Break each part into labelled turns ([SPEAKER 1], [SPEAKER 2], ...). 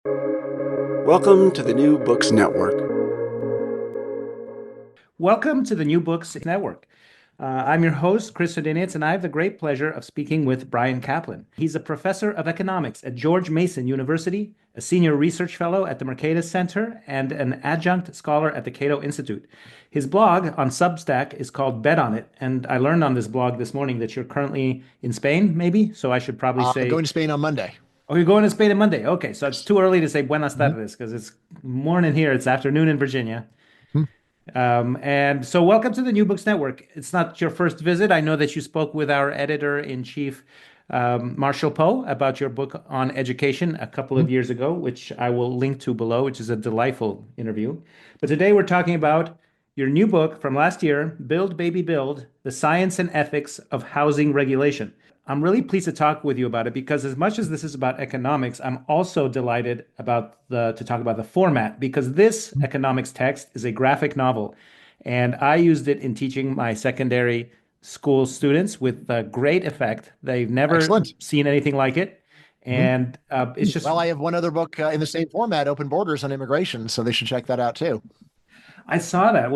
[SPEAKER 1] Welcome to the New Books Network.
[SPEAKER 2] Welcome to the New Books Network. I'm your host, Chris Sardinians, and I have the great pleasure of speaking with Bryan Caplan. He's a professor of economics at George Mason University, a senior research fellow at the Mercatus Center, and an adjunct scholar at the Cato Institute. His blog on Substack is called Bet on It, and I learned on this blog this morning that you're currently in Spain, maybe? So I should probably
[SPEAKER 3] Going
[SPEAKER 2] say,
[SPEAKER 3] to Spain on Monday.
[SPEAKER 2] oh, you're going to Spain on Monday. Okay, so it's
[SPEAKER 3] Yes.
[SPEAKER 2] too early to say Buenas
[SPEAKER 3] Mhm.
[SPEAKER 2] tardes because it's morning here, it's afternoon in Virginia.
[SPEAKER 3] Hmm.
[SPEAKER 2] And so, welcome to the New Books Network. It's not your first visit. I know that you spoke with our editor in chief, Marshall Poe, about your book on education a couple
[SPEAKER 3] Hmm.
[SPEAKER 2] of years ago, which I will link to below, which is a delightful interview. But today we're talking about your new book from last year, Build, Baby, Build: The Science and Ethics of Housing Regulation. I'm really pleased to talk with you about it because as much as this is about economics, I'm also delighted about to talk about the format because this economics text is a graphic novel, and I used it in teaching my secondary school students with great effect. They've never
[SPEAKER 3] Excellent.
[SPEAKER 2] seen anything like it,
[SPEAKER 3] Mhm.
[SPEAKER 2] and it's just
[SPEAKER 3] Well, I have one other book in the same format, Open Borders on Immigration, so they should check that out too.
[SPEAKER 2] I saw that.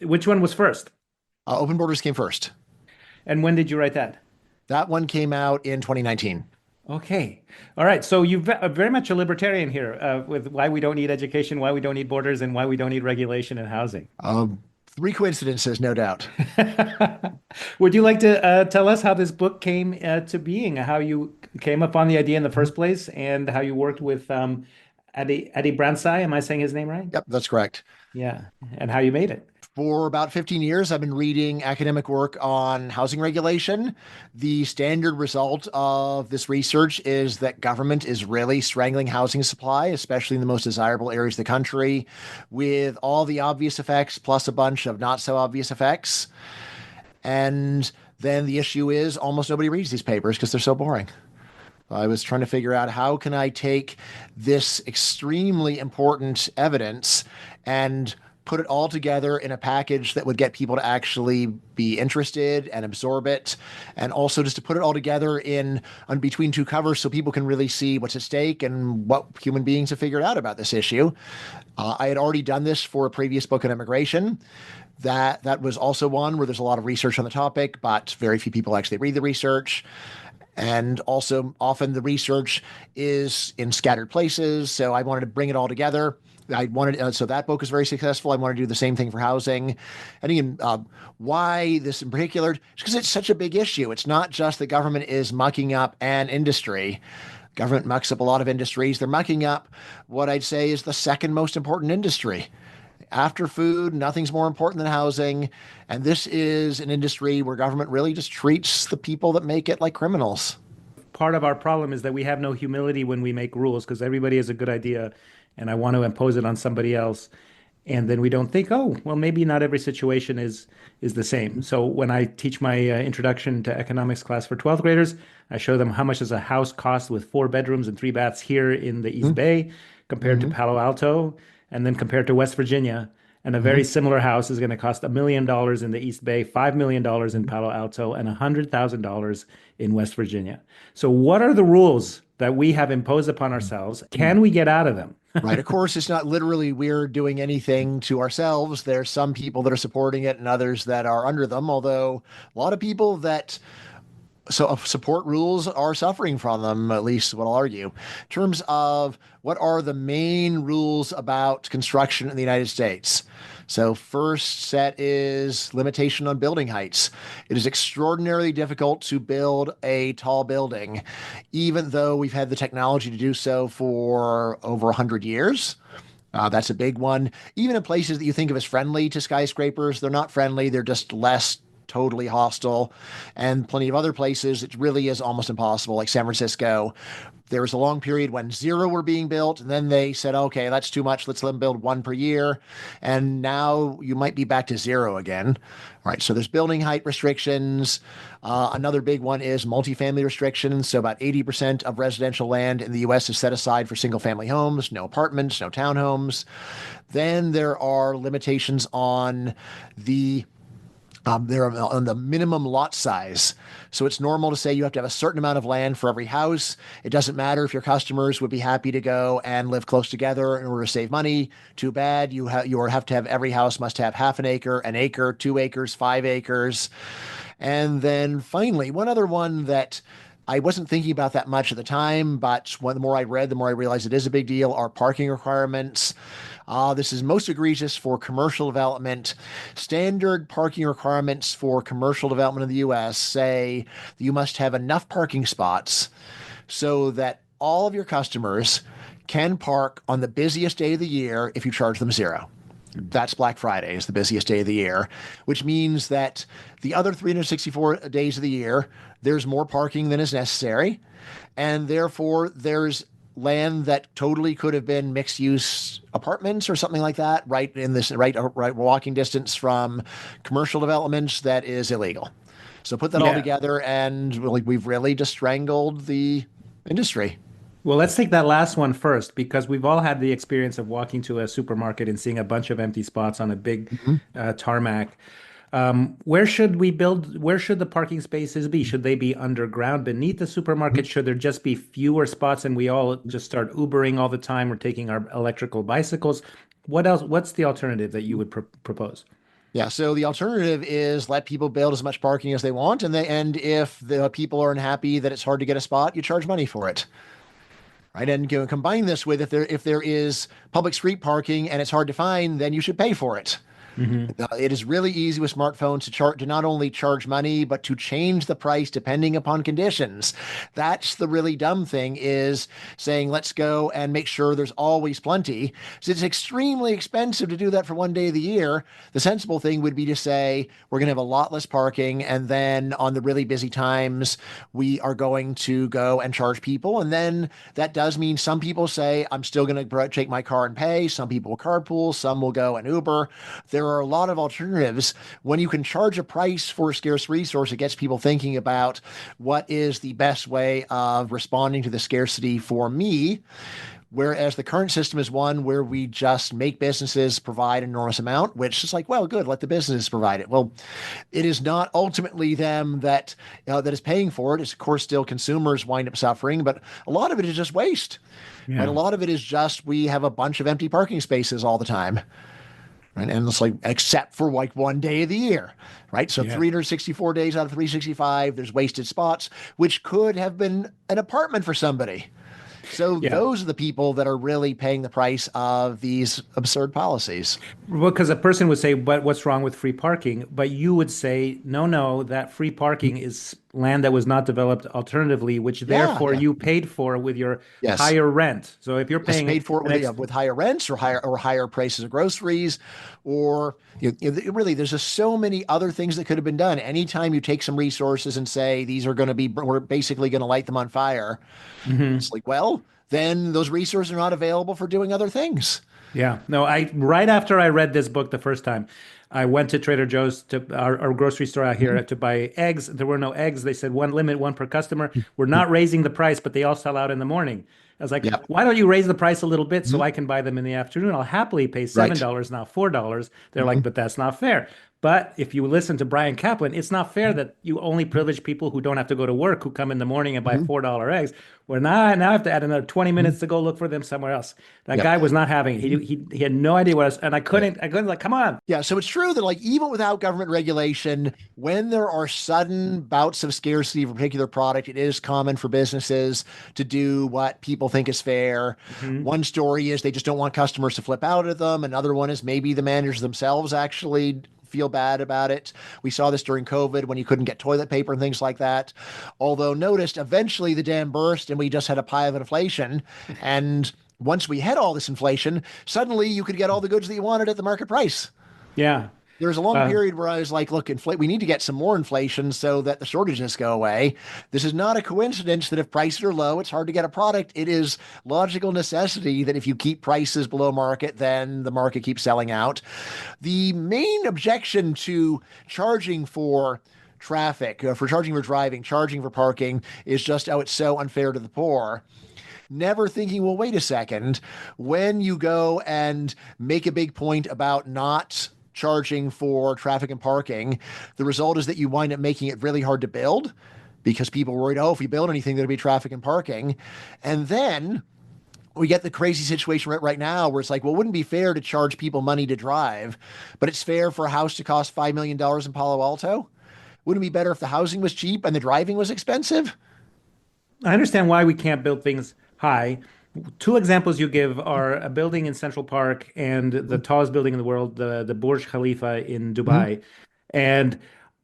[SPEAKER 2] Which one was first,
[SPEAKER 3] Open Borders came first.
[SPEAKER 2] and when did you write that?
[SPEAKER 3] That one came out in 2019.
[SPEAKER 2] Okay. All right. So are very much a libertarian here with why we don't need education, why we don't need borders, and why we don't need regulation and housing.
[SPEAKER 3] Three coincidences, no doubt.
[SPEAKER 2] Would you like to tell us how this book came to being, how you came upon the idea in the
[SPEAKER 3] Mhm.
[SPEAKER 2] first place, and how you worked with Adi Bransai? Am I saying his name right?
[SPEAKER 3] Yep, that's correct.
[SPEAKER 2] Yeah. And how you made it?
[SPEAKER 3] For about 15 years, I've been reading academic work on housing regulation. The standard result of this research is that government is really strangling housing supply, especially in the most desirable areas of the country, with all the obvious effects plus a bunch of not so obvious effects. And then the issue is almost nobody reads these papers because they're so boring. I was trying to figure out how can I take this extremely important evidence and put it all together in a package that would get people to actually be interested and absorb it, and also just to put it all together in on between two covers so people can really see what's at stake and what human beings have figured out about this issue. I had already done this for a previous book on immigration. That was also one where there's a lot of research on the topic, but very few people actually read the research. And also, often the research is in scattered places. So I wanted to bring it all together. So that book is very successful. I want to do the same thing for housing. And again, why this in particular? It's because it's such a big issue. It's not just the government is mucking up an industry. Government mucks up a lot of industries. They're mucking up what I'd say is the second most important industry. After food, nothing's more important than housing. And this is an industry where government really just treats the people that make it like criminals.
[SPEAKER 2] Part of our problem is that we have no humility when we make rules because everybody has a good idea and I want to impose it on somebody else. And then we don't think, oh, well, maybe not every situation is the same. So when I teach my introduction to economics class for 12th graders, I show them how much does a house cost with 4 bedrooms and 3 baths here in the East Bay compared to
[SPEAKER 3] Mm-hmm.
[SPEAKER 2] Palo Alto, and then compared to West Virginia. And a
[SPEAKER 3] Mm-hmm.
[SPEAKER 2] very similar house is going to cost $1 million in the East Bay, $5 million in Palo Alto, and $100,000 in West Virginia. So what are the rules that we have imposed upon ourselves? Can we get out of them?
[SPEAKER 3] Right. Of course, it's not literally we're doing anything to ourselves. There's some people that are supporting it and others that are under them, although a lot of people that support rules are suffering from them, at least what I'll argue. In terms of what are the main rules about construction in the United States? So, first set is limitation on building heights. It is extraordinarily difficult to build a tall building, even though we've had the technology to do so for over 100 years. That's a big one. Even in places that you think of as friendly to skyscrapers, they're not friendly. They're just less totally hostile. And plenty of other places, it really is almost impossible, like San Francisco. There was a long period when zero were being built, and then they said, okay, that's too much. Let's let them build one per year. And now you might be back to zero again. All right, so there's building height restrictions. Another big one is multifamily restrictions. So about 80% of residential land in the US is set aside for single family homes, no apartments, no townhomes. Then there are limitations on the They're on the minimum lot size. So it's normal to say you have to have a certain amount of land for every house. It doesn't matter if your customers would be happy to go and live close together in order to save money. Too bad. You have to have every house must have half an acre, 2 acres, 5 acres. And then finally, one other one that I wasn't thinking about that much at the time, but the more I read, the more I realized it is a big deal, are parking requirements. This is most egregious for commercial development. Standard parking requirements for commercial development in the US say you must have enough parking spots so that all of your customers can park on the busiest day of the year if you charge them zero. That's Black Friday is the busiest day of the year, which means that the other 364 days of the year, there's more parking than is necessary. And therefore, there's land that totally could have been mixed use apartments or something like that, right walking distance from commercial developments that is illegal. So put that all
[SPEAKER 2] Yeah.
[SPEAKER 3] together, and we've really just strangled the industry.
[SPEAKER 2] Well, let's take that last one first because we've all had the experience of walking to a supermarket and seeing a bunch of empty spots on a big
[SPEAKER 3] Mhm.
[SPEAKER 2] tarmac. Where should we build? Where should the parking spaces be? Should they be underground beneath the supermarket? Should there just be fewer spots and we all just start Ubering all the time or taking our electrical bicycles? What else? What's the alternative that you would propose?
[SPEAKER 3] Yeah, so the alternative is let people build as much parking as they want, and if the people are unhappy that it's hard to get a spot, you charge money for it. Right, and combine this with if there is public street parking and it's hard to find, then you should pay for it.
[SPEAKER 2] Hmm.
[SPEAKER 3] It is really easy with smartphones to not only charge money, but to change the price depending upon conditions. That's the really dumb thing is saying, let's go and make sure there's always plenty. So it's extremely expensive to do that for one day of the year. The sensible thing would be to say, we're going to have a lot less parking. And then on the really busy times, we are going to go and charge people. And then that does mean some people say, I'm still going to take my car and pay. Some people will carpool. Some will go and Uber. There are a lot of alternatives. When you can charge a price for a scarce resource, it gets people thinking about what is the best way of responding to the scarcity for me. Whereas the current system is one where we just make businesses provide an enormous amount, which is like, well, good, let the businesses provide it. Well, it is not ultimately them that is paying for it. It's of course still consumers wind up suffering, but a lot of it is just waste. Right? A
[SPEAKER 2] Yeah.
[SPEAKER 3] lot of it is just we have a bunch of empty parking spaces all the time. Right? And it's like, except for like one day of the year, right? So
[SPEAKER 2] Yeah.
[SPEAKER 3] 364 days out of 365, there's wasted spots, which could have been an apartment for somebody. So
[SPEAKER 2] Yeah.
[SPEAKER 3] those are the people that are really paying the price of these absurd policies.
[SPEAKER 2] Well, because a person would say, but what's wrong with free parking? But you would say, no, no, that free parking is land that was not developed alternatively, which
[SPEAKER 3] Yeah,
[SPEAKER 2] therefore
[SPEAKER 3] yeah.
[SPEAKER 2] you paid for with your
[SPEAKER 3] Yes.
[SPEAKER 2] higher rent. So if you're
[SPEAKER 3] Yes,
[SPEAKER 2] paying
[SPEAKER 3] paid for it
[SPEAKER 2] an ex
[SPEAKER 3] with higher rents or higher prices of groceries, or really, there's just so many other things that could have been done. Anytime you take some resources and say these are going to be, we're basically going to light them on fire,
[SPEAKER 2] Mhm.
[SPEAKER 3] it's like, well, then those resources are not available for doing other things.
[SPEAKER 2] Yeah. No, I right after I read this book the first time, I went to Trader Joe's to our grocery store out
[SPEAKER 3] Mhm.
[SPEAKER 2] here to buy eggs. There were no eggs. They said one limit, one per customer. We're not raising the price, but they all sell out in the morning. I was like,
[SPEAKER 3] Yep.
[SPEAKER 2] why don't you raise the price a little bit so
[SPEAKER 3] Mhm.
[SPEAKER 2] I can buy them in the afternoon? I'll happily pay
[SPEAKER 3] Right.
[SPEAKER 2] $7, now $4. They're like,
[SPEAKER 3] Mhm.
[SPEAKER 2] but that's not fair. But if you listen to Bryan Caplan, it's not fair that you only privilege people who don't have to go to work, who come in the morning and buy
[SPEAKER 3] Mhm.
[SPEAKER 2] $4 eggs. Well, now I have to add another 20
[SPEAKER 3] Mhm.
[SPEAKER 2] minutes to go look for them somewhere else. That
[SPEAKER 3] Yep.
[SPEAKER 2] guy was not having it.
[SPEAKER 3] Mhm.
[SPEAKER 2] He had no idea what I was, and I couldn't like, come on.
[SPEAKER 3] Yeah, so it's true that like even without government regulation, when there are sudden bouts of scarcity of a particular product, it is common for businesses to do what people think is fair.
[SPEAKER 2] Mhm.
[SPEAKER 3] One story is they just don't want customers to flip out at them. Another one is maybe the managers themselves actually feel bad about it. We saw this during COVID when you couldn't get toilet paper and things like that. Although noticed eventually the dam burst and we just had a pile of inflation. And once we had all this inflation, suddenly you could get all the goods that you wanted at the market price.
[SPEAKER 2] Yeah.
[SPEAKER 3] There was a long
[SPEAKER 2] Uh,
[SPEAKER 3] period where I was like, look, we need to get some more inflation so that the shortages go away. This is not a coincidence that if prices are low, it's hard to get a product. It is logical necessity that if you keep prices below market, then the market keeps selling out. The main objection to charging for traffic, for charging for driving, charging for parking, is just, oh, it's so unfair to the poor. Never thinking, well, wait a second. When you go and make a big point about not charging for traffic and parking. The result is that you wind up making it really hard to build because people are worried, oh, if we build anything, there'll be traffic and parking. And then we get the crazy situation right now where it's like, well, it wouldn't be fair to charge people money to drive, but it's fair for a house to cost $5 million in Palo Alto. Wouldn't it be better if the housing was cheap and the driving was expensive?
[SPEAKER 2] I understand why we can't build things high. Two examples you give are a building in Central Park and the tallest building in the world, the Burj Khalifa in
[SPEAKER 3] Mm-hmm.
[SPEAKER 2] Dubai. And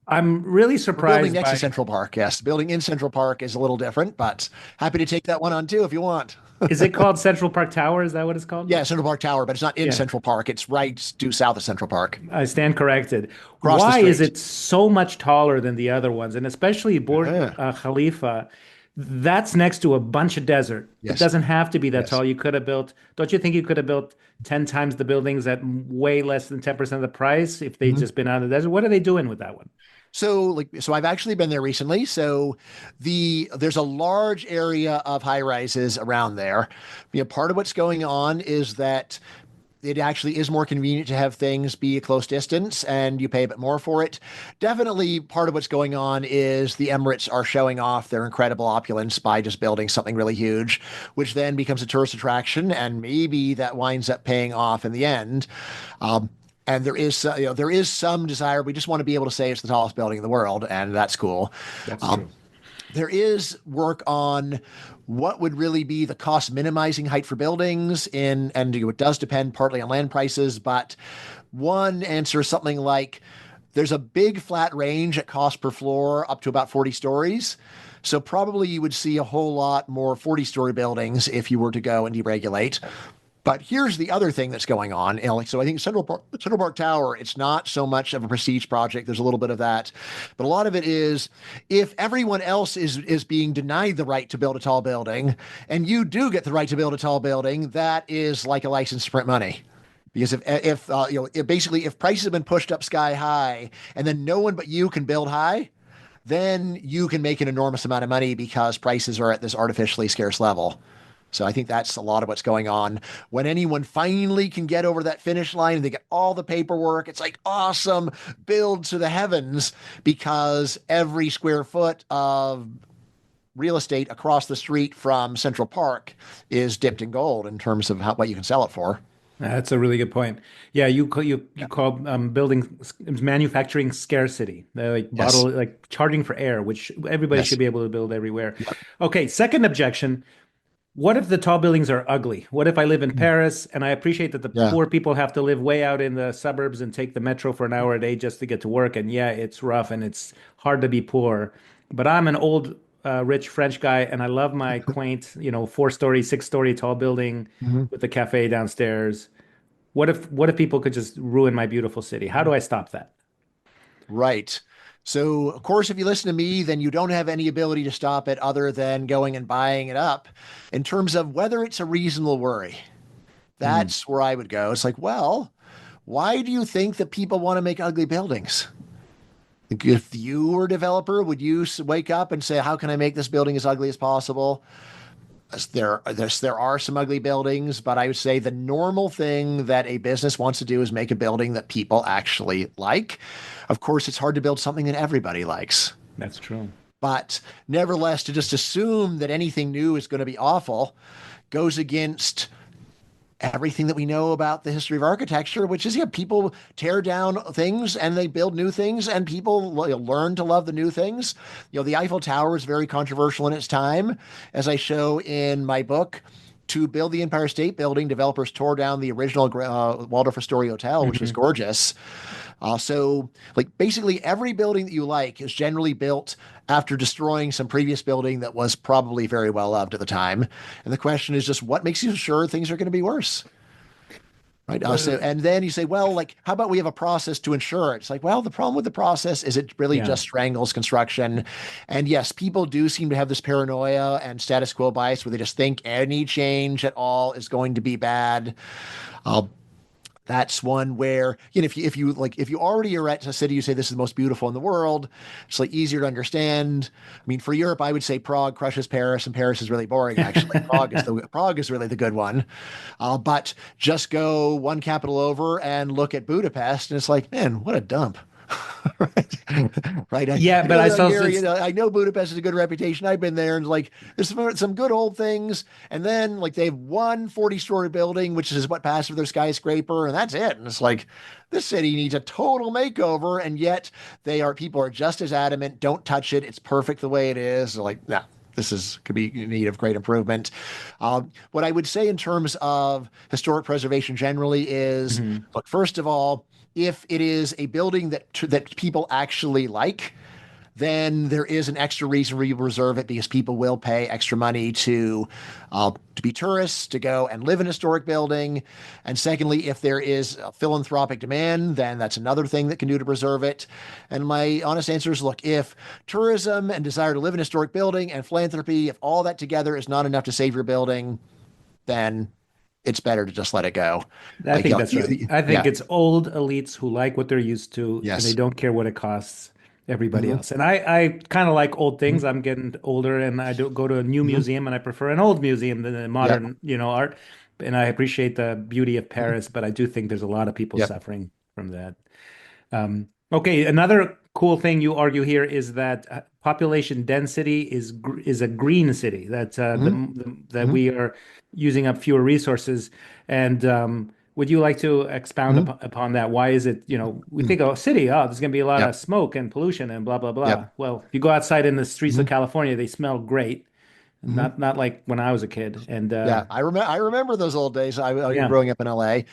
[SPEAKER 2] I'm really
[SPEAKER 3] We're building
[SPEAKER 2] surprised
[SPEAKER 3] next to
[SPEAKER 2] by,
[SPEAKER 3] Central Park. Yes, building in Central Park is a little different, but happy to take that one on too if you want.
[SPEAKER 2] is it called Central Park Tower? Is that what it's called?
[SPEAKER 3] Yeah, Central Park Tower, but it's not in
[SPEAKER 2] Yeah,
[SPEAKER 3] Central Park. It's right due south of Central Park,
[SPEAKER 2] I stand corrected.
[SPEAKER 3] across the
[SPEAKER 2] Why is
[SPEAKER 3] street.
[SPEAKER 2] it so much taller than the other ones? And especially Burj
[SPEAKER 3] Yeah.
[SPEAKER 2] Khalifa, that's next to a bunch of desert. It
[SPEAKER 3] Yes.
[SPEAKER 2] doesn't have to be that
[SPEAKER 3] Yes.
[SPEAKER 2] tall. You could have built, don't you think you could have built 10 times the buildings at way less than 10% of the price if they'd
[SPEAKER 3] Mhm.
[SPEAKER 2] just been out of the desert? What are they doing with that one?
[SPEAKER 3] So I've actually been there recently. So there's a large area of high rises around there. Part of what's going on is that it actually is more convenient to have things be a close distance and you pay a bit more for it. Definitely part of what's going on is the Emirates are showing off their incredible opulence by just building something really huge, which then becomes a tourist attraction. And maybe that winds up paying off in the end. Um, and there is some desire. We just want to be able to say it's the tallest building in the world, and that's cool.
[SPEAKER 2] That's
[SPEAKER 3] Um,
[SPEAKER 2] true.
[SPEAKER 3] there is work on what would really be the cost minimizing height for buildings and it does depend partly on land prices, but one answer is something like there's a big flat range at cost per floor up to about 40 stories. So probably you would see a whole lot more 40-story buildings if you were to go and deregulate. But here's the other thing that's going on. So I think Central Park Tower, it's not so much of a prestige project. There's a little bit of that, but a lot of it is if everyone else is being denied the right to build a tall building, and you do get the right to build a tall building, that is like a license to print money. Because if prices have been pushed up sky high, and then no one but you can build high, then you can make an enormous amount of money because prices are at this artificially scarce level. So I think that's a lot of what's going on. When anyone finally can get over that finish line and they get all the paperwork, it's like awesome, build to the heavens because every square foot of real estate across the street from Central Park is dipped in gold in terms of what you can sell it for.
[SPEAKER 2] That's a really good point. Yeah, you
[SPEAKER 3] Yeah.
[SPEAKER 2] call building manufacturing scarcity, like
[SPEAKER 3] Yes.
[SPEAKER 2] bottle like charging for air, which everybody
[SPEAKER 3] Yes.
[SPEAKER 2] should be able to build everywhere.
[SPEAKER 3] Yep.
[SPEAKER 2] Okay, second objection. What if the tall buildings are ugly? What if I live in Paris and I appreciate that the
[SPEAKER 3] Yeah.
[SPEAKER 2] poor people have to live way out in the suburbs and take the metro for an hour a day just to get to work? And yeah, it's rough and it's hard to be poor. But I'm an old, rich French guy and I love my quaint, 4-story, 6-story tall building
[SPEAKER 3] Mhm.
[SPEAKER 2] with the cafe downstairs. What if people could just ruin my beautiful city? How do I stop that?
[SPEAKER 3] Right. So, of course, if you listen to me, then you don't have any ability to stop it other than going and buying it up. In terms of whether it's a reasonable worry,
[SPEAKER 2] Hmm.
[SPEAKER 3] that's where I would go. It's like, well, why do you think that people want to make ugly buildings? If you were a developer, would you wake up and say, how can I make this building as ugly as possible? There are some ugly buildings, but I would say the normal thing that a business wants to do is make a building that people actually like. Of course, it's hard to build something that everybody likes,
[SPEAKER 2] That's true.
[SPEAKER 3] but nevertheless, to just assume that anything new is going to be awful goes against everything that we know about the history of architecture, which is, yeah, people tear down things and they build new things, and people learn to love the new things. The Eiffel Tower is very controversial in its time, as I show in my book. To build the Empire State Building, developers tore down the original Waldorf Astoria Hotel, which was
[SPEAKER 2] Hmm.
[SPEAKER 3] gorgeous. So, like, basically every building that you like is generally built after destroying some previous building that was probably very well loved at the time. And the question is just what makes you sure things are going to be worse? Right. And then you say, well, like, how about we have a process to ensure it? It's like, well, the problem with the process is it really
[SPEAKER 2] Yeah.
[SPEAKER 3] just strangles construction. And yes, people do seem to have this paranoia and status quo bias where they just think any change at all is going to be bad. Uh, That's one where, if you already are at a city, you say this is the most beautiful in the world. It's like easier to understand. I mean, for Europe, I would say Prague crushes Paris, and Paris is really boring. Actually, Prague is really the good one. But just go one capital over and look at Budapest, and it's like, man, what a dump. Right. Right.
[SPEAKER 2] Yeah,
[SPEAKER 3] I
[SPEAKER 2] but
[SPEAKER 3] know
[SPEAKER 2] I
[SPEAKER 3] that
[SPEAKER 2] saw
[SPEAKER 3] here,
[SPEAKER 2] it's
[SPEAKER 3] I know Budapest has a good reputation. I've been there, and like there's some good old things. And then like they have one 40-story building, which is what passes for their skyscraper, and that's it. And it's like this city needs a total makeover, and yet people are just as adamant, don't touch it. It's perfect the way it is. They're like, nah. Could be in need of great improvement. What I would say in terms of historic preservation generally is,
[SPEAKER 2] Mhm.
[SPEAKER 3] look, first of all, if it is a building that people actually like, then there is an extra reason for you to reserve it because people will pay extra money to be tourists, to go and live in a historic building. And secondly, if there is a philanthropic demand, then that's another thing that can do to preserve it. And my honest answer is, look, if tourism and desire to live in a historic building and philanthropy, if all that together is not enough to save your building, then it's better to just let it go.
[SPEAKER 2] I think that's right. I think
[SPEAKER 3] Yeah,
[SPEAKER 2] it's old elites who like what they're used to and they
[SPEAKER 3] yes.
[SPEAKER 2] don't care what it costs everybody
[SPEAKER 3] Hmm.
[SPEAKER 2] else. And I kind of like old
[SPEAKER 3] Hmm.
[SPEAKER 2] things. I'm getting older and I don't go to a new
[SPEAKER 3] Hmm.
[SPEAKER 2] museum and I prefer an old museum than a
[SPEAKER 3] Yep.
[SPEAKER 2] modern, art. And I appreciate the beauty of
[SPEAKER 3] Mhm.
[SPEAKER 2] Paris, but I do think there's a lot of people
[SPEAKER 3] Yep.
[SPEAKER 2] suffering from that. Okay, another cool thing you argue here is that population density is a green city. That
[SPEAKER 3] Hmm.
[SPEAKER 2] that
[SPEAKER 3] Hmm.
[SPEAKER 2] we are using up fewer resources. And would you like to expound
[SPEAKER 3] Hmm.
[SPEAKER 2] upon that? Why is it, we think, oh, city, oh, there's going to be a lot of
[SPEAKER 3] Yep.
[SPEAKER 2] smoke and pollution and blah blah
[SPEAKER 3] Yep.
[SPEAKER 2] blah. Well, if you go outside in the streets of
[SPEAKER 3] Hmm.
[SPEAKER 2] California, they smell great.
[SPEAKER 3] Hmm.
[SPEAKER 2] Not like when I was a kid. And
[SPEAKER 3] Yeah, I remember those old days.
[SPEAKER 2] yeah.
[SPEAKER 3] Growing up in LA.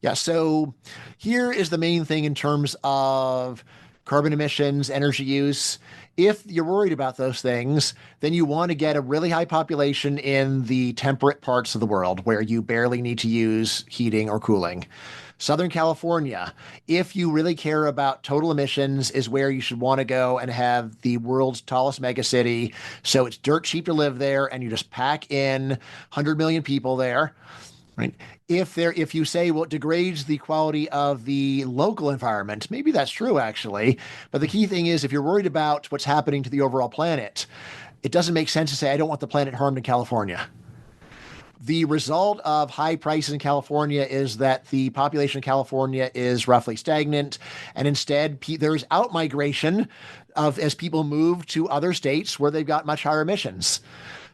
[SPEAKER 3] Yeah, so here is the main thing in terms of carbon emissions, energy use. If you're worried about those things, then you want to get a really high population in the temperate parts of the world where you barely need to use heating or cooling. Southern California, if you really care about total emissions, is where you should want to go and have the world's tallest megacity. So it's dirt cheap to live there, and you just pack in 100 million people there. Right. If you say, well, it degrades the quality of the local environment, maybe that's true actually. But the key thing is, if you're worried about what's happening to the overall planet, it doesn't make sense to say, I don't want the planet harmed in California. The result of high prices in California is that the population of California is roughly stagnant, and instead there is outmigration of as people move to other states where they've got much higher emissions.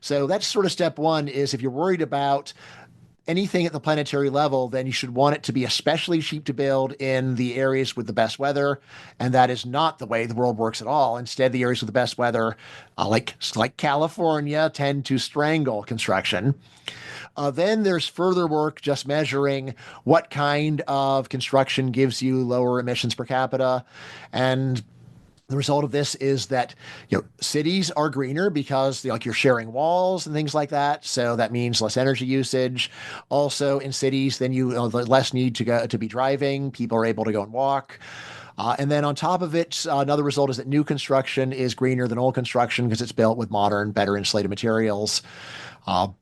[SPEAKER 3] So that's sort of step one. Is if you're worried about anything at the planetary level, then you should want it to be especially cheap to build in the areas with the best weather. And that is not the way the world works at all. Instead, the areas with the best weather, like California, tend to strangle construction. Then there's further work just measuring what kind of construction gives you lower emissions per capita. And the result of this is that cities are greener because you're sharing walls and things like that. So that means less energy usage. Also in cities, then less need to be driving. People are able to go and walk. And then on top of it, another result is that new construction is greener than old construction because it's built with modern, better insulated materials.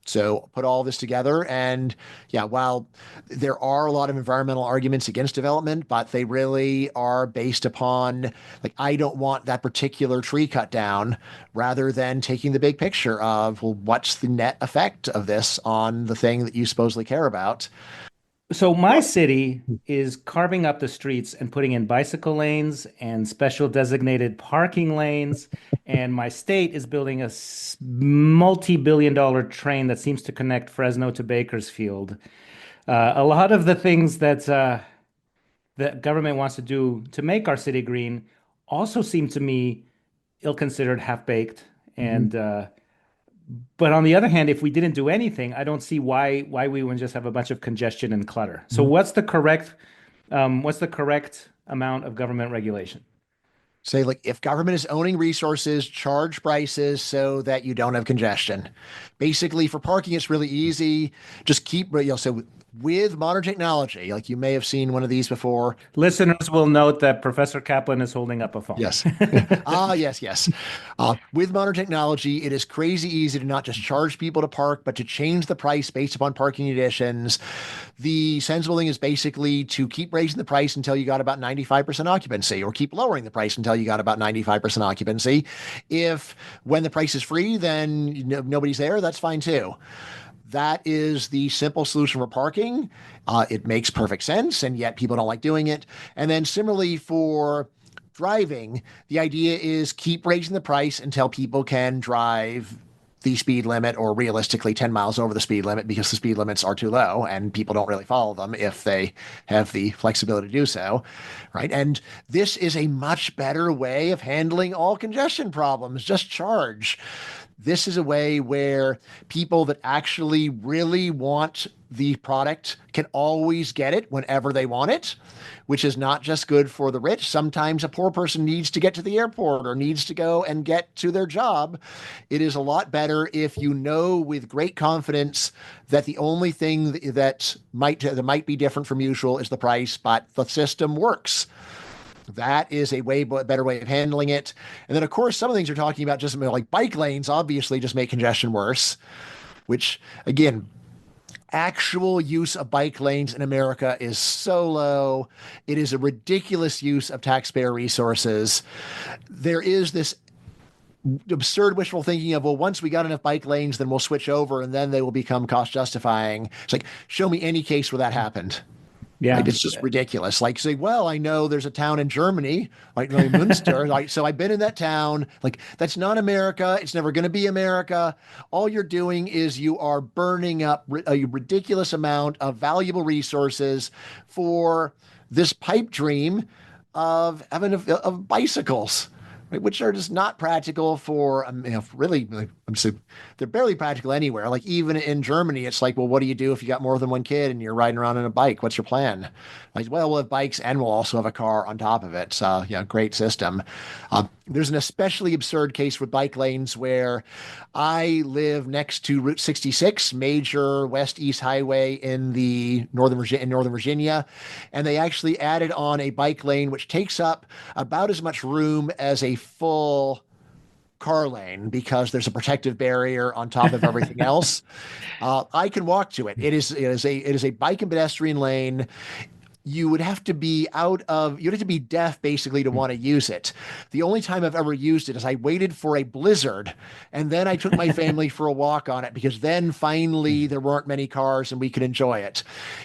[SPEAKER 3] So put all this together, and yeah, while there are a lot of environmental arguments against development, but they really are based upon I don't want that particular tree cut down, rather than taking the big picture of, well, what's the net effect of this on the thing that you supposedly care about.
[SPEAKER 2] So my city is carving up the streets and putting in bicycle lanes and special designated parking lanes. And my state is building a multi-billion dollar train that seems to connect Fresno to Bakersfield. A lot of the things that the government wants to do to make our city green also seem to me ill-considered, half-baked,
[SPEAKER 3] Mhm.
[SPEAKER 2] and but on the other hand, if we didn't do anything, I don't see why we wouldn't just have a bunch of congestion and clutter. So
[SPEAKER 3] Mhm.
[SPEAKER 2] what's the correct amount of government regulation?
[SPEAKER 3] Say, like, if government is owning resources, charge prices so that you don't have congestion. Basically, for parking, it's really easy. Just keep, so with modern technology, like you may have seen one of these before.
[SPEAKER 2] Listeners will note that Professor Caplan is holding up a phone.
[SPEAKER 3] Yes. Yes, yes. With modern technology, it is crazy easy to not just charge people to park, but to change the price based upon parking conditions. The sensible thing is basically to keep raising the price until you got about 95% occupancy, or keep lowering the price until you got about 95% occupancy. If when the price is free, then nobody's there, that's fine too. That is the simple solution for parking. It makes perfect sense, and yet people don't like doing it. And then similarly for driving, the idea is keep raising the price until people can drive the speed limit, or realistically 10 miles over the speed limit, because the speed limits are too low and people don't really follow them if they have the flexibility to do so, right? And this is a much better way of handling all congestion problems. Just charge. This is a way where people that actually really want the product can always get it whenever they want it, which is not just good for the rich. Sometimes a poor person needs to get to the airport or needs to go and get to their job. It is a lot better if you know with great confidence that the only thing that might be different from usual is the price, but the system works. That is a way better way of handling it. And then, of course, some of the things you're talking about, just like bike lanes, obviously just make congestion worse, which, again, actual use of bike lanes in America is so low. It is a ridiculous use of taxpayer resources. There is this absurd wishful thinking of, well, once we got enough bike lanes, then we'll switch over and then they will become cost justifying. It's like, show me any case where that happened.
[SPEAKER 2] Yeah.
[SPEAKER 3] Like, it's just ridiculous. Like, say, well, I know there's a town in Germany, like Münster. Like, so I've been in that town. Like, that's not America. It's never going to be America. All you're doing is you are burning up a ridiculous amount of valuable resources for this pipe dream of having of bicycles, right, which are just not practical for, really, they're barely practical anywhere. Like, even in Germany, it's like, well, what do you do if you got more than one kid and you're riding around on a bike? What's your plan? Like, well, we'll have bikes and we'll also have a car on top of it. So, great system. There's an especially absurd case with bike lanes where I live next to Route 66, major west-east highway in Northern Virginia, and they actually added on a bike lane which takes up about as much room as a full car lane, because there's a protective barrier on top of everything else. I can walk to it. It is a bike and pedestrian lane. You'd have to be deaf basically to want to use it. The only time I've ever used it is I waited for a blizzard and then I took my family for a walk on it, because then finally there weren't many cars and we could enjoy it.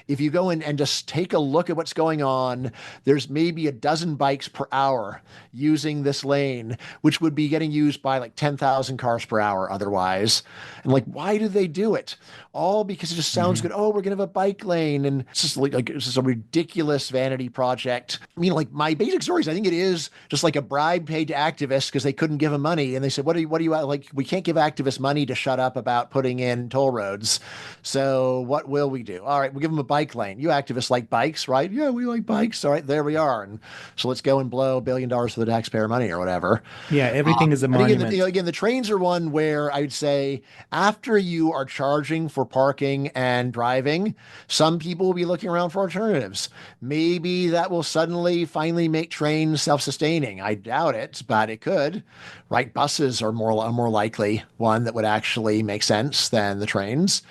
[SPEAKER 3] If you go in and just take a look at what's going on, there's maybe a dozen bikes per hour using this lane, which would be getting used by like 10,000 cars per hour otherwise. And like, why do they do it? All because it just sounds good. Oh, we're going to have a bike lane. And it's just like it's just a ridiculous vanity project. I mean, like, my basic stories, I think it is just like a bribe paid to activists because they couldn't give them money. And they said, what do you like? We can't give activists money to shut up about putting in toll roads. So what will we do? All right, we'll give them a bike lane. You activists like bikes, right? Yeah, we like bikes. All right, there we are. And so let's go and blow $1 billion for the taxpayer money or whatever.
[SPEAKER 2] Yeah, everything is a monument.
[SPEAKER 3] Again, the trains are one where I would say after you are charging for parking and driving, some people will be looking around for alternatives. Maybe that will finally make trains self-sustaining. I doubt it, but it could, right? Buses are more likely one that would actually make sense than the trains.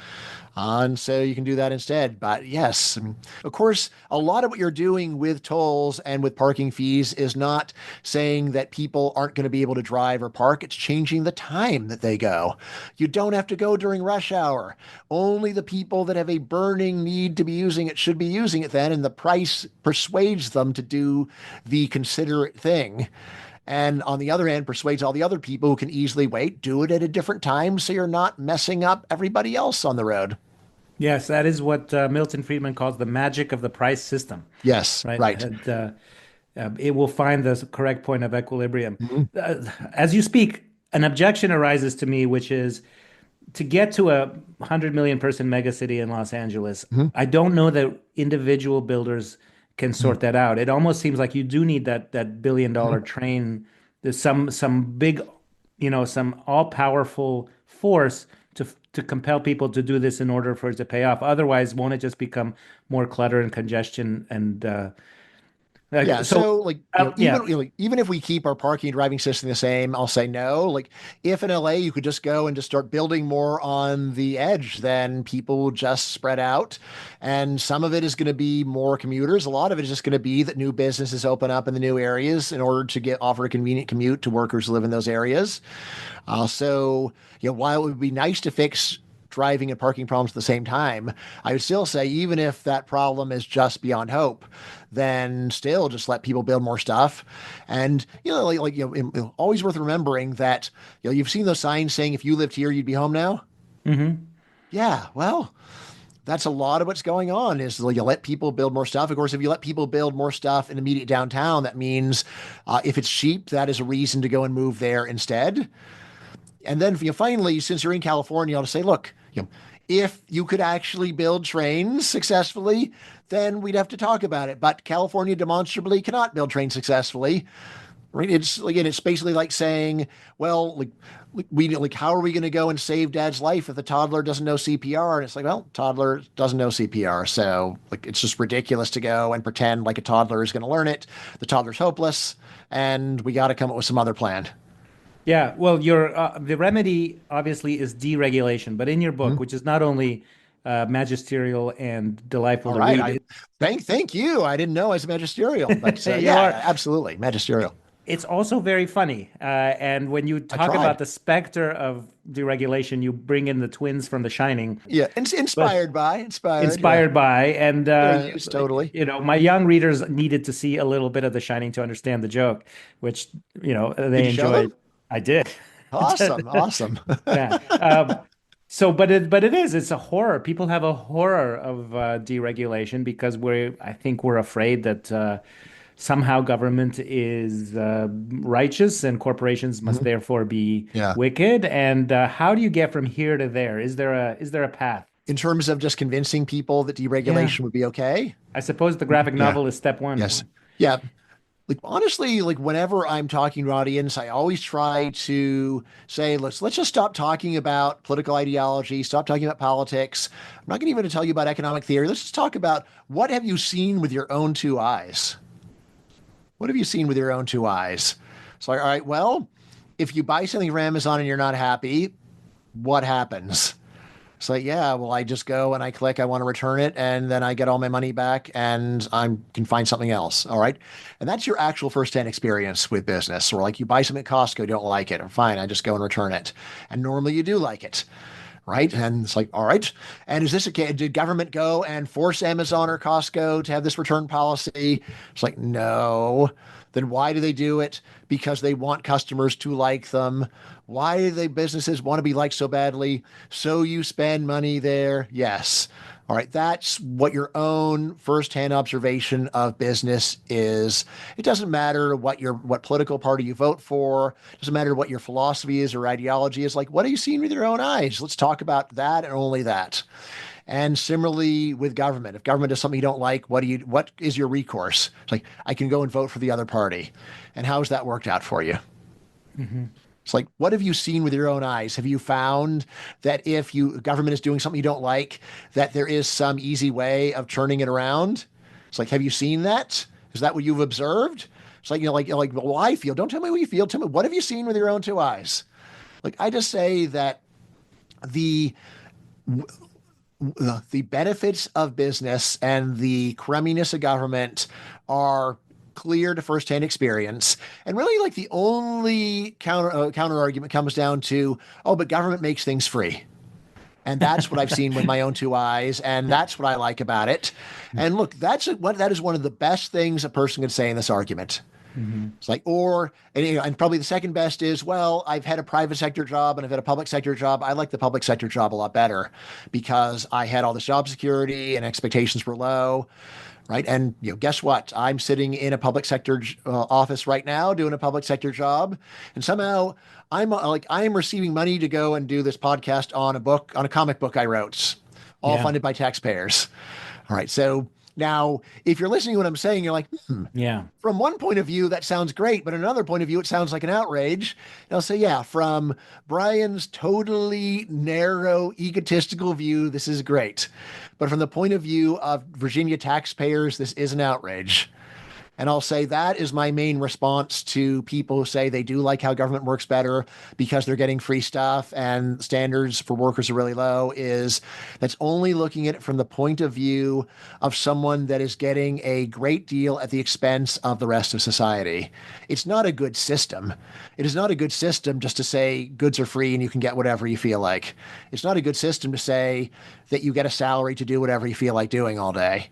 [SPEAKER 3] And so you can do that instead. But yes, of course, a lot of what you're doing with tolls and with parking fees is not saying that people aren't going to be able to drive or park. It's changing the time that they go. You don't have to go during rush hour. Only the people that have a burning need to be using it should be using it then. And the price persuades them to do the considerate thing. And on the other hand, persuades all the other people who can easily wait, do it at a different time so you're not messing up everybody else on the road.
[SPEAKER 2] Yes, that is what Milton Friedman calls the magic of the price system.
[SPEAKER 3] Yes, right.
[SPEAKER 2] And, it will find the correct point of equilibrium.
[SPEAKER 3] Mm-hmm.
[SPEAKER 2] As you speak, an objection arises to me, which is to get to a 100 million person megacity in Los Angeles. I don't know that individual builders can sort that out. It almost seems like you do need that billion-dollar train. There's some big, some all-powerful force to compel people to do this in order for it to pay off. Otherwise, won't it just become more clutter and congestion and
[SPEAKER 3] Yeah,
[SPEAKER 2] so
[SPEAKER 3] so like
[SPEAKER 2] yeah.
[SPEAKER 3] even if we keep our parking and driving system the same, I'll say no. Like if in LA you could just go and just start building more on the edge, then people will just spread out, and some of it is going to be more commuters. A lot of it is just going to be that new businesses open up in the new areas in order to get offer a convenient commute to workers who live in those areas. So, while it would be nice to fix driving and parking problems at the same time, I would still say even if that problem is just beyond hope, then still just let people build more stuff. And always worth remembering that you've seen those signs saying if you lived here, you'd be home now.
[SPEAKER 2] Hmm.
[SPEAKER 3] Yeah, well, that's a lot of what's going on is you let people build more stuff. Of course, if you let people build more stuff in immediate downtown, that means if it's cheap, that is a reason to go and move there instead. And then finally, since you're in California, I'll just say, look, if you could actually build trains successfully, then we'd have to talk about it. But California demonstrably cannot build trains successfully. Right? It's basically like saying, well, how are we going to go and save Dad's life if the toddler doesn't know CPR? And it's like, well, toddler doesn't know CPR, so it's just ridiculous to go and pretend like a toddler is going to learn it. The toddler's hopeless, and we got to come up with some other plan.
[SPEAKER 2] Yeah, well, your the remedy obviously is deregulation, but in your book,
[SPEAKER 3] Mhm.
[SPEAKER 2] which is not only magisterial and delightful
[SPEAKER 3] All
[SPEAKER 2] to
[SPEAKER 3] right,
[SPEAKER 2] read,
[SPEAKER 3] I thank you. I didn't know I was magisterial, but
[SPEAKER 2] you
[SPEAKER 3] yeah,
[SPEAKER 2] are.
[SPEAKER 3] yeah, absolutely magisterial.
[SPEAKER 2] It's also very funny. And when you
[SPEAKER 3] I
[SPEAKER 2] talk about
[SPEAKER 3] tried.
[SPEAKER 2] the specter of deregulation, you bring in the twins from The Shining,
[SPEAKER 3] Yeah,
[SPEAKER 2] but
[SPEAKER 3] inspired. Yeah,
[SPEAKER 2] inspired by, and
[SPEAKER 3] fair use, totally.
[SPEAKER 2] my young readers needed to see a little bit of The Shining to understand the joke, which
[SPEAKER 3] Did
[SPEAKER 2] they
[SPEAKER 3] you show
[SPEAKER 2] enjoyed.
[SPEAKER 3] them?
[SPEAKER 2] I did.
[SPEAKER 3] Awesome, awesome.
[SPEAKER 2] Yeah. So, but it's a horror. People have a horror of deregulation because I think we're afraid that somehow government is righteous and corporations must
[SPEAKER 3] Mhm.
[SPEAKER 2] therefore be
[SPEAKER 3] Yeah.
[SPEAKER 2] wicked. And how do you get from here to there? Is there a path?
[SPEAKER 3] In terms of just convincing people that
[SPEAKER 2] Yeah,
[SPEAKER 3] deregulation would be okay.
[SPEAKER 2] I suppose the graphic
[SPEAKER 3] Yeah.
[SPEAKER 2] novel is step one.
[SPEAKER 3] Yes. Yeah. Like honestly, like whenever I'm talking to an audience, I always try to say, let's just stop talking about political ideology, stop talking about politics. I'm not going to even tell you about economic theory. Let's just talk about what have you seen with your own two eyes? What have you seen with your own two eyes? So, all right, well, if you buy something from Amazon and you're not happy, what happens? It's like, yeah, well, I just go and I click, I want to return it, and then I get all my money back and I can find something else. All right. And that's your actual first-hand experience with business. Or like you buy something at Costco, don't like it, or fine, I just go and return it. And normally you do like it. Right. And it's like, all right. And is this a case? Did government go and force Amazon or Costco to have this return policy? It's like, no. Then why do they do it? Because they want customers to like them. Why do they businesses want to be liked so badly? So you spend money there. Yes. All right. That's what your own firsthand observation of business is. It doesn't matter what political party you vote for. It doesn't matter what your philosophy is or ideology is. Like, what are you seeing with your own eyes? Let's talk about that and only that. And similarly with government, if government does something you don't like, what is your recourse? It's like I can go and vote for the other party. And how's that worked out for you?
[SPEAKER 2] Hmm.
[SPEAKER 3] It's like, what have you seen with your own eyes? Have you found that if government is doing something you don't like, that there is some easy way of turning it around? It's like, have you seen that? Is that what you've observed? It's like, well, I feel. Don't tell me what you feel. Tell me, what have you seen with your own two eyes? Like, I just say that the the benefits of business and the crumminess of government are clear to firsthand experience. And really, like the only counter argument comes down to, oh, but government makes things free. And that's what I've seen with my own two eyes, and that's what I like about it. And look, that is one of the best things a person could say in this argument.
[SPEAKER 2] Hmm.
[SPEAKER 3] It's like, and probably the second best is, well, I've had a private sector job and I've had a public sector job. I like the public sector job a lot better because I had all this job security and expectations were low. Right. And guess what? I'm sitting in a public sector office right now doing a public sector job. And somehow I'm receiving money to go and do this podcast on a comic book I wrote, all
[SPEAKER 2] Yeah.
[SPEAKER 3] funded by taxpayers. All right. So, Now, if you're listening to what I'm saying, you're like,
[SPEAKER 2] Yeah.
[SPEAKER 3] from one point of view, that sounds great, but another point of view, it sounds like an outrage. And I'll say, yeah, from Bryan's totally narrow, egotistical view, this is great. But from the point of view of Virginia taxpayers, this is an outrage. And I'll say that is my main response to people who say they do like how government works better because they're getting free stuff and standards for workers are really low, is that's only looking at it from the point of view of someone that is getting a great deal at the expense of the rest of society. It's not a good system. It is not a good system just to say goods are free and you can get whatever you feel like. It's not a good system to say that you get a salary to do whatever you feel like doing all day.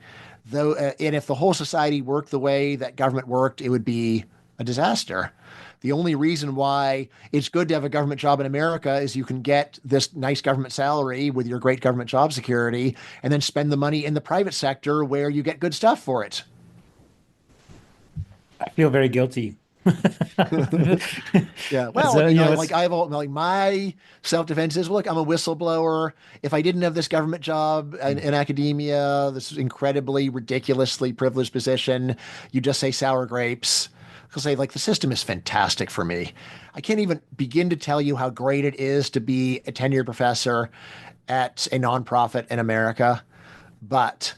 [SPEAKER 3] Though, and if the whole society worked the way that government worked, it would be a disaster. The only reason why it's good to have a government job in America is you can get this nice government salary with your great government job security and then spend the money in the private sector where you get good stuff for it.
[SPEAKER 2] I feel very guilty.
[SPEAKER 3] Yeah. Well,
[SPEAKER 2] So,
[SPEAKER 3] like I have all like my self-defense is, well, look, I'm a whistleblower. If I didn't have this government job in academia, this incredibly ridiculously privileged position, you just say sour grapes. I'll say like the system is fantastic for me. I can't even begin to tell you how great it is to be a tenured professor at a nonprofit in America, but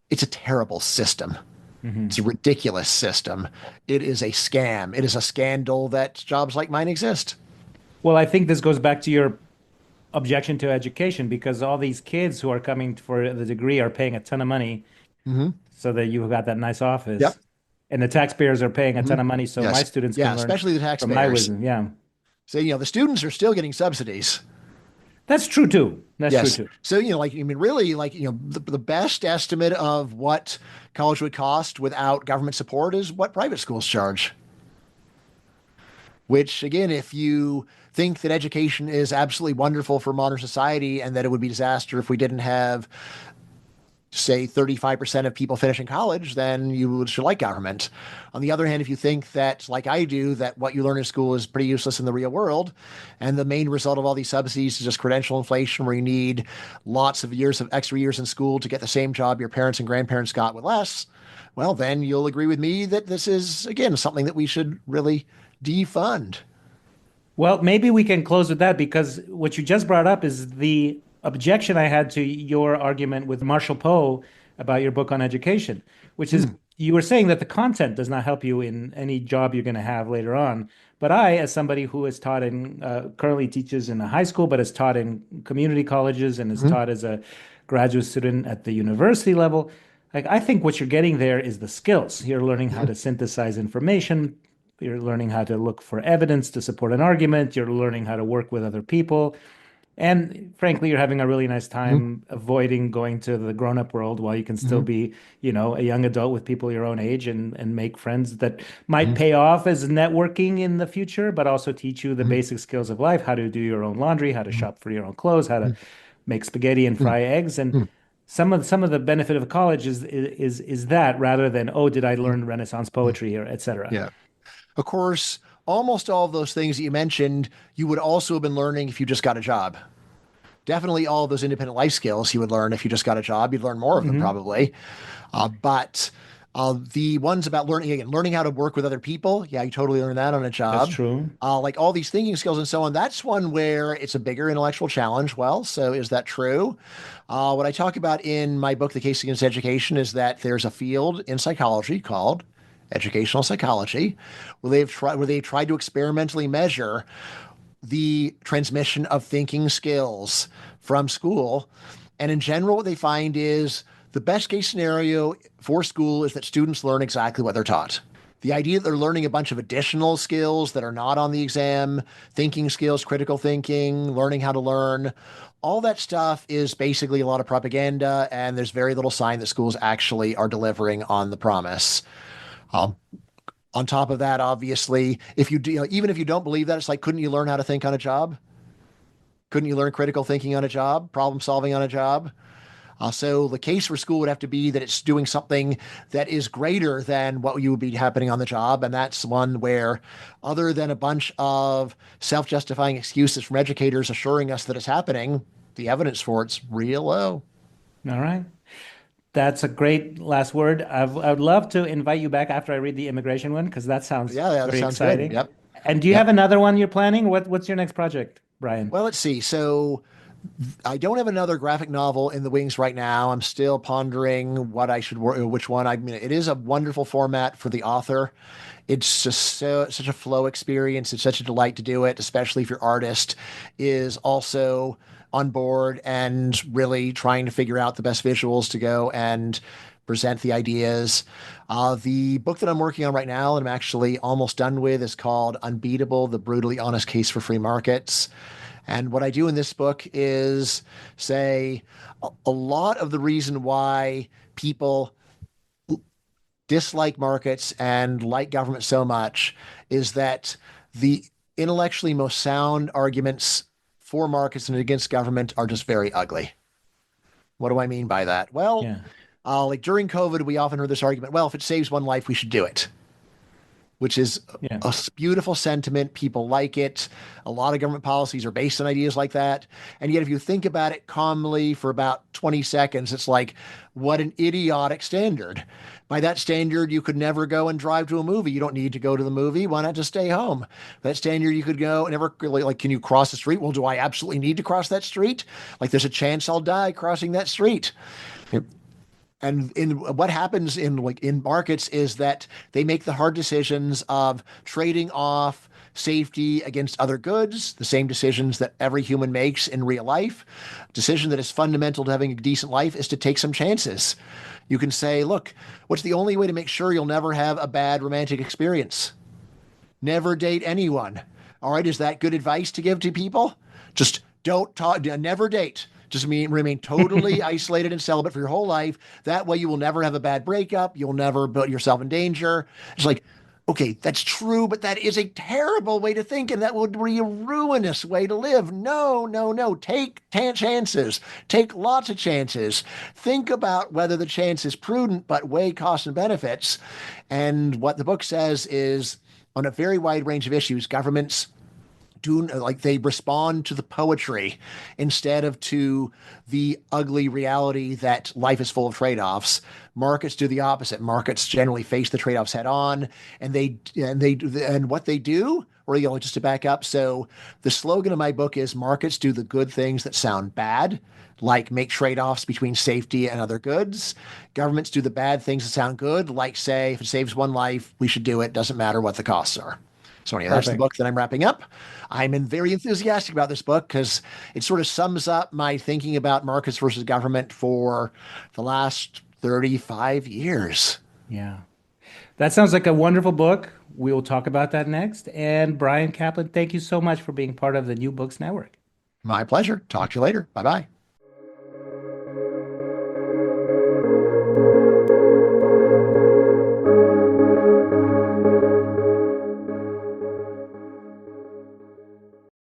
[SPEAKER 3] it's a terrible system.
[SPEAKER 2] Mhm.
[SPEAKER 3] It's a ridiculous system. It is a scam. It is a scandal that jobs like mine exist.
[SPEAKER 2] Well, I think this goes back to your objection to education because all these kids who are coming for the degree are paying a ton of money
[SPEAKER 3] Hmm.
[SPEAKER 2] so that you got that nice
[SPEAKER 3] Yep.
[SPEAKER 2] office. And the taxpayers are paying a
[SPEAKER 3] Hmm.
[SPEAKER 2] ton of money so my
[SPEAKER 3] Yes.
[SPEAKER 2] students
[SPEAKER 3] Yeah,
[SPEAKER 2] can learn
[SPEAKER 3] especially the
[SPEAKER 2] from my
[SPEAKER 3] taxpayers.
[SPEAKER 2] wisdom. Yeah.
[SPEAKER 3] So, the students are still getting subsidies.
[SPEAKER 2] That's true too. That's true
[SPEAKER 3] Yes.
[SPEAKER 2] too.
[SPEAKER 3] So, like, I mean, really, like, the best estimate of what college would cost without government support is what private schools charge. Which, again, if you think that education is absolutely wonderful for modern society and that it would be a disaster if we didn't have, say, 35% of people finishing college, then you should like government. On the other hand, if you think that, like I do, that what you learn in school is pretty useless in the real world, and the main result of all these subsidies is just credential inflation, where you need lots of years of extra years in school to get the same job your parents and grandparents got with less, well, then you'll agree with me that this is, again, something that we should really defund.
[SPEAKER 2] Well, maybe we can close with that because what you just brought up is the objection I had to your argument with Marshall Poe about your book on education, which is
[SPEAKER 3] Hmm.
[SPEAKER 2] you were saying that the content does not help you in any job you're going to have later on. But I, as somebody who is taught in currently teaches in a high school, but has taught in community colleges and is
[SPEAKER 3] Hmm.
[SPEAKER 2] taught as a graduate student at the university level, like I think what you're getting there is the skills. You're learning how
[SPEAKER 3] Hmm.
[SPEAKER 2] to synthesize information, you're learning how to look for evidence to support an argument. You're learning how to work with other people. And frankly, you're having a really nice
[SPEAKER 3] Hmm.
[SPEAKER 2] time avoiding going to the grown-up world while you can still
[SPEAKER 3] Hmm.
[SPEAKER 2] be, a young adult with people your own age and make friends that might
[SPEAKER 3] Hmm.
[SPEAKER 2] pay off as networking in the future, but also teach you the
[SPEAKER 3] Hmm.
[SPEAKER 2] basic skills of life, how to do your own laundry, how to
[SPEAKER 3] Hmm.
[SPEAKER 2] shop for your own clothes, how to make spaghetti and
[SPEAKER 3] Hmm.
[SPEAKER 2] fry eggs. And
[SPEAKER 3] Hmm.
[SPEAKER 2] some of the benefit of college is that rather than, oh, did I
[SPEAKER 3] Hmm.
[SPEAKER 2] learn Renaissance
[SPEAKER 3] Hmm.
[SPEAKER 2] poetry here, etc.
[SPEAKER 3] Yeah. Of course, almost all of those things that you mentioned, you would also have been learning if you just got a job. Definitely all of those independent life skills you would learn if you just got a job. You'd learn more of them
[SPEAKER 2] Hmm.
[SPEAKER 3] probably. But the ones about learning, again, learning how to work with other people, yeah, you totally learn that on a
[SPEAKER 2] That's
[SPEAKER 3] job.
[SPEAKER 2] true.
[SPEAKER 3] Like all these thinking skills and so on, that's one where it's a bigger intellectual challenge. Well, so is that true? What I talk about in my book, The Case Against Education, is that there's a field in psychology called educational psychology, where they've tried to experimentally measure the transmission of thinking skills from school. And in general, what they find is the best case scenario for school is that students learn exactly what they're taught. The idea that they're learning a bunch of additional skills that are not on the exam, thinking skills, critical thinking, learning how to learn, all that stuff is basically a lot of propaganda, and there's very little sign that schools actually are delivering on the promise. Um, on top of that, obviously, if you do, even if you don't believe that, it's like, couldn't you learn how to think on a job? Couldn't you learn critical thinking on a job, problem solving on a job? So the case for school would have to be that it's doing something that is greater than what you would be happening on the job. And that's one where, other than a bunch of self-justifying excuses from educators assuring us that it's happening, the evidence for it's real low.
[SPEAKER 2] All right. That's a great last word. I would love to invite you back after I read the immigration one because that sounds
[SPEAKER 3] Yeah, that
[SPEAKER 2] very
[SPEAKER 3] sounds good.
[SPEAKER 2] exciting.
[SPEAKER 3] Yep.
[SPEAKER 2] And do you
[SPEAKER 3] Yep.
[SPEAKER 2] have another one you're planning? What's your next project, Brian?
[SPEAKER 3] Well, let's see. So I don't have another graphic novel in the wings right now. I'm still pondering what I should, which one. I mean, it is a wonderful format for the author. It's just such a flow experience. It's such a delight to do it, especially if your artist is also on board and really trying to figure out the best visuals to go and present the ideas. The book that I'm working on right now, and I'm actually almost done with, is called Unbeatable: The Brutally Honest Case for Free Markets. And what I do in this book is say a lot of the reason why people dislike markets and like government so much is that the intellectually most sound arguments for markets and against government are just very ugly. What do I mean by that? Well,
[SPEAKER 2] Yeah.
[SPEAKER 3] like during COVID, we often heard this argument, well, if it saves one life, we should do it, which is
[SPEAKER 2] Yeah.
[SPEAKER 3] a beautiful sentiment. People like it. A lot of government policies are based on ideas like that. And yet, if you think about it calmly for about 20 seconds, it's like, what an idiotic standard. By that standard, you could never go and drive to a movie. You don't need to go to the movie. Why not just stay home? By that standard, you could go and never, like, can you cross the street? Well, do I absolutely need to cross that street? Like, there's a chance I'll die crossing that street. And in what happens in markets is that they make the hard decisions of trading off safety against other goods, the same decisions that every human makes in real life. Decision that is fundamental to having a decent life is to take some chances. You can say, look, what's the only way to make sure you'll never have a bad romantic experience? Never date anyone. All right, is that good advice to give to people? Just don't talk, never date. Just remain totally isolated and celibate for your whole life. That way you will never have a bad breakup. You'll never put yourself in danger. It's like, okay, that's true, but that is a terrible way to think, and that would be a ruinous way to live. No, no, no. Take chances. Take lots of chances. Think about whether the chance is prudent, but weigh costs and benefits. And what the book says is on a very wide range of issues, governments do like they respond to the poetry instead of to the ugly reality that life is full of trade-offs. Markets do the opposite. Markets generally face the trade-offs head on, and what they do, or just to back up. So the slogan of my book is markets do the good things that sound bad, like make trade-offs between safety and other goods. Governments do the bad things that sound good, like say if it saves one life, we should do it. Doesn't matter what the costs are. So anyway, that's the
[SPEAKER 2] Perfect.
[SPEAKER 3] book that I'm wrapping up. Very enthusiastic about this book because it sort of sums up my thinking about markets versus government for the last 35 years.
[SPEAKER 2] Yeah. That sounds like a wonderful book. We will talk about that next. And Brian Caplan, thank you so much for being part of the New Books Network.
[SPEAKER 3] My pleasure. Talk to you later. Bye bye.